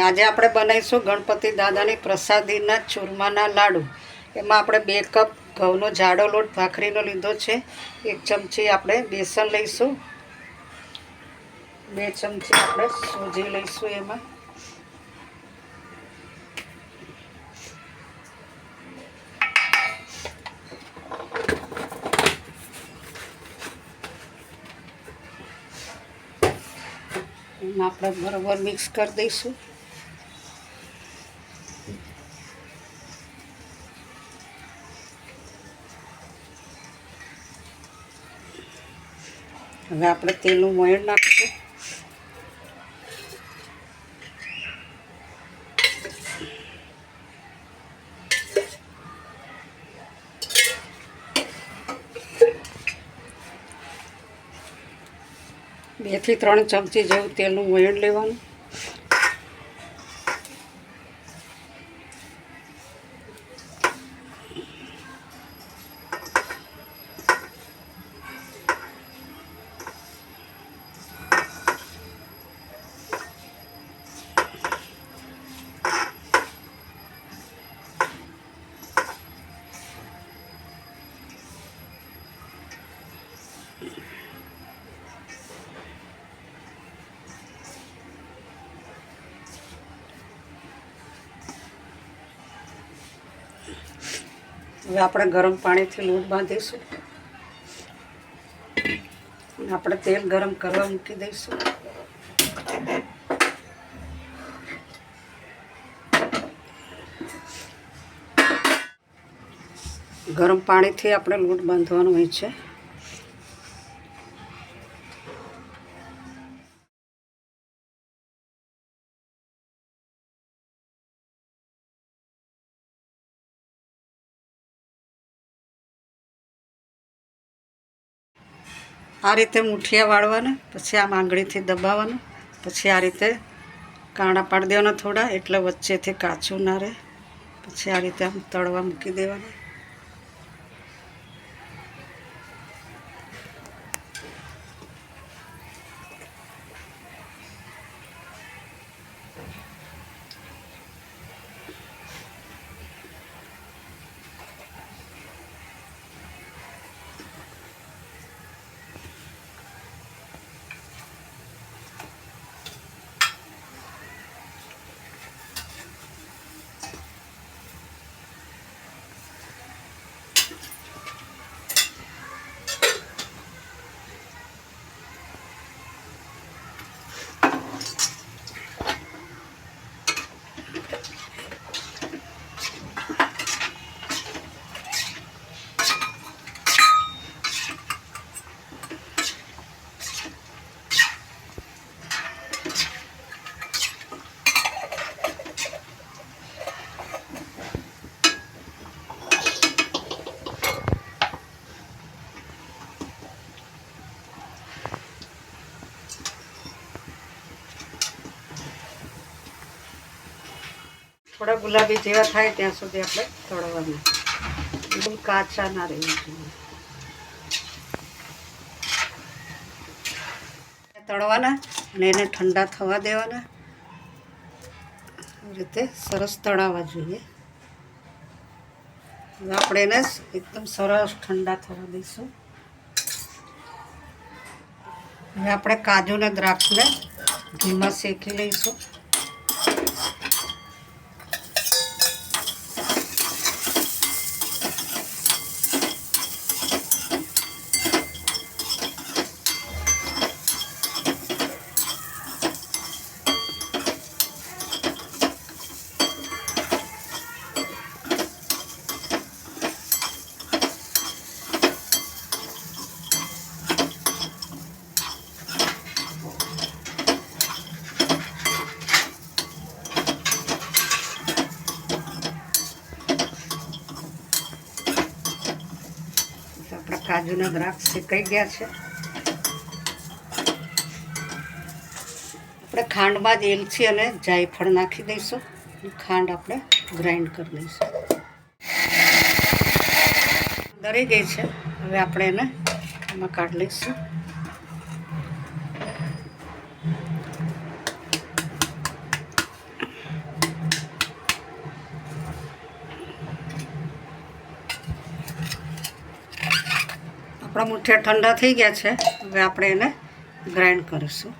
આજે આપણે બનાવીશું ગણપતિ દાદાની પ્રસાદીના ચૂરમાના લાડુ। એમાં આપણે 2 કપ ઘઉંનો જાડો લોટ ભાખરીનો લીધો છે। 1 ચમચી આપણે બેસન લઈશું, 2 ચમચી આપણે સૂજી લઈશું। એમાં આપણે બરાબર મિક્સ કરી દઈશું। હવે આપણે તેલનું મોયણ નાખીશું। બે થી 3 ચમચી જેવું તેલનું મોયણ લેવાનું। હવે આપણે ગરમ પાણીથી લોટ બાંધીશું। આપણે તેલ ગરમ કરવા મૂકી દઈશું। ગરમ પાણીથી આપણે લોટ બાંધવાનો હોય છે। આ રીતે મુઠિયા વાળવાના, પછી આમ આંગળીથી દબાવવાનું, પછી આ રીતે કાણા પાડી દેવાના થોડા, એટલે વચ્ચેથી કાચું ના રહે। પછી આ રીતે આમ તળવા મૂકી દેવાના। થોડા ગુલાબી જેવા થાય ત્યાં સુધી આપણે તળવાના, બિલકુલ કાચા ના રહેવા જોઈએ। તળવાના અને એને ઠંડા થવા દેવાના। આ રીતે સરસ તળાવવા જોઈએ। હવે આપણે એને એકદમ સરસ ઠંડા થવા દઈશું। હવે આપણે કાજુ અને દ્રાક્ષને ઘીમાં શેકી લઈશું। આપણા કાજુના દ્રાક્ષ શેકાઈ ગયા છે। આપણે ખાંડમાં જ એલચી અને જાયફળ નાખી દઈશું। ખાંડ આપણે ગ્રાઇન્ડ કરી દઈશું। દરી ગઈ છે, હવે આપણે એને આમાં કાઢી લઈશું। આપણા મુઠિયા ઠંડા થઈ ગયા છે. હવે આપણે એને ગ્રાઇન્ડ કરીશું.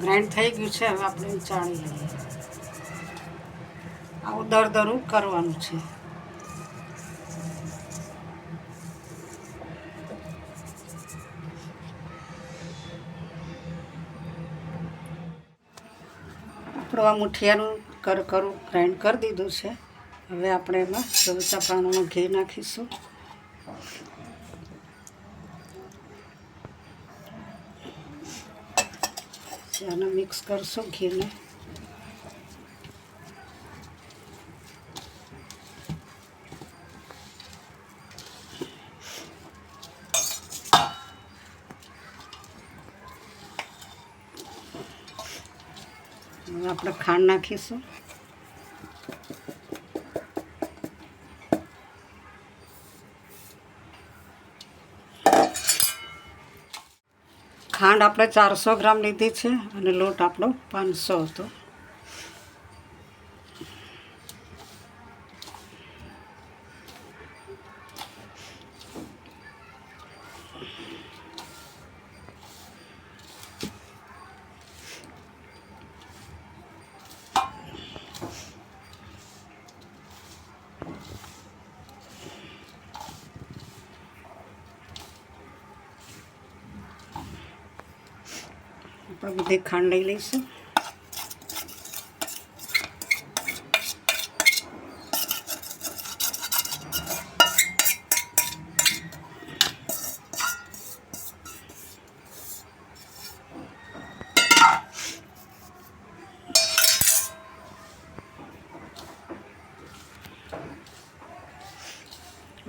ગ્રાઇન્ડ થઈ ગયું છે. હવે આપણે ચાળી લઈએ. આવું દરદરું કરવાનું છે. આપણું આ મુઠિયાનું કરું ગ્રાઇન્ડ કરી દીધું છે. હવે આપણે એમાં ચમચા પ્રમાણમાં ઘી નાખીશું. આને મિક્સ કરશું ઘીને. હવે આપણે ખાંડ નાખીશું. ખાંડ આપણે 400 ગ્રામ લીધી છે અને લોટ આપણો 500 હતો. આપણે બધી ખાંડ લઈ લઈશું.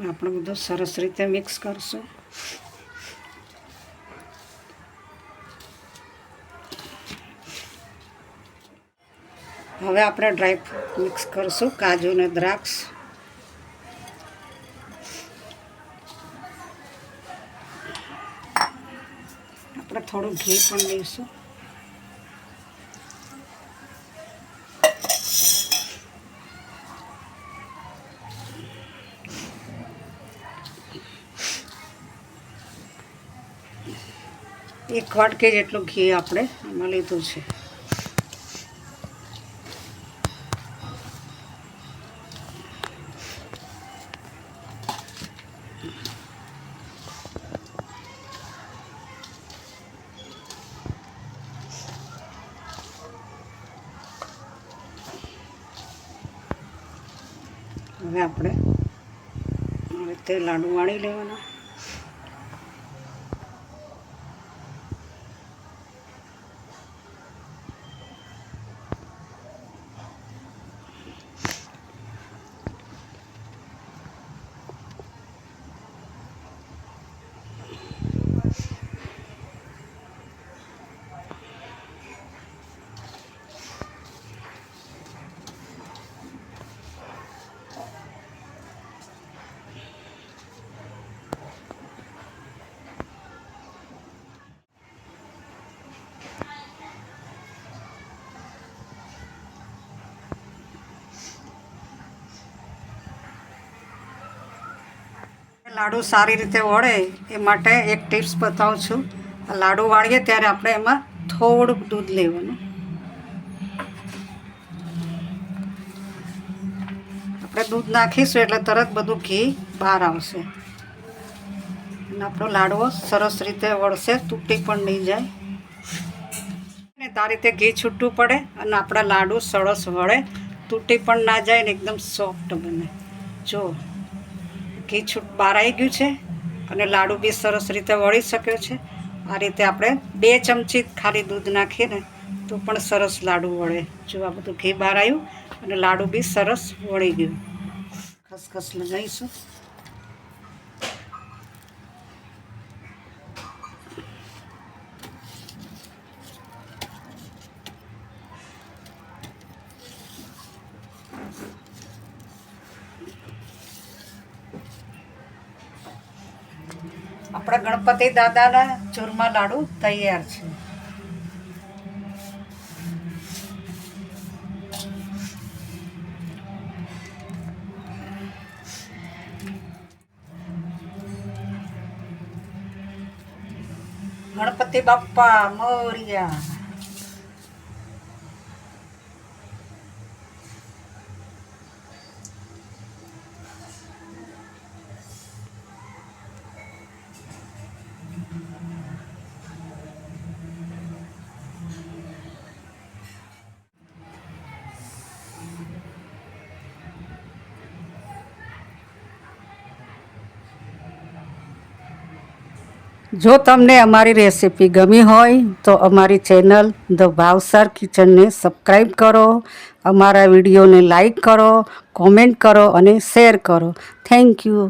આપણે બધું સરસ રીતે મિક્સ કરશું. હવે આપણે ડ્રાયફ્રૂટ મિક્સ કરીશું, કાજુ અને દ્રાક્ષ. આપણે થોડું ઘી પણ લઈશું. એક વાટકી જેટલું ઘી આપણે આમાં લીધું છે. હવે આપણે આ રીતે લાડુ વાળી લેવાના. લાડુ સારી રીતે વળે એ માટે એક ટિપ્સ બતાવું છું. લાડુ વાળીએ ત્યારે આપણે એમાં થોડુંક દૂધ લેવાનું. આપણે દૂધ નાખીશું એટલે તરત બધું ઘી બહાર આવશે અને આપણો લાડવો સરસ રીતે વળશે, તૂટી પણ નહીં જાય. ને આ રીતે ઘી છૂટું પડે અને આપણા લાડુ સરસ વળે, તૂટી પણ ના જાય ને એકદમ સોફ્ટ બને. જો ઘી બહાર આવી ગયું છે અને લાડુ બી સરસ રીતે વળી શક્યો છે. આ રીતે આપણે 2 ચમચી ખાલી દૂધ નાખીએ ને તો પણ સરસ લાડુ વળે. જો આ બધું ઘી બહાર આવ્યું અને લાડુ બી સરસ વળી ગયું. ખસખસ લગાવીશું. આપણા ગણપતિ દાદાના ચૂરમા લાડુ તૈયાર છે. ગણપતિ બાપ્પા મોરિયા. જો તમને અમારી રેસીપી ગમી હોય તો અમારી ચેનલ ધ ભાવસાર કિચનને સબસ્ક્રાઈબ કરો, અમારા વિડીયોને લાઈક કરો, કોમેન્ટ કરો અને શેર કરો. Thank you.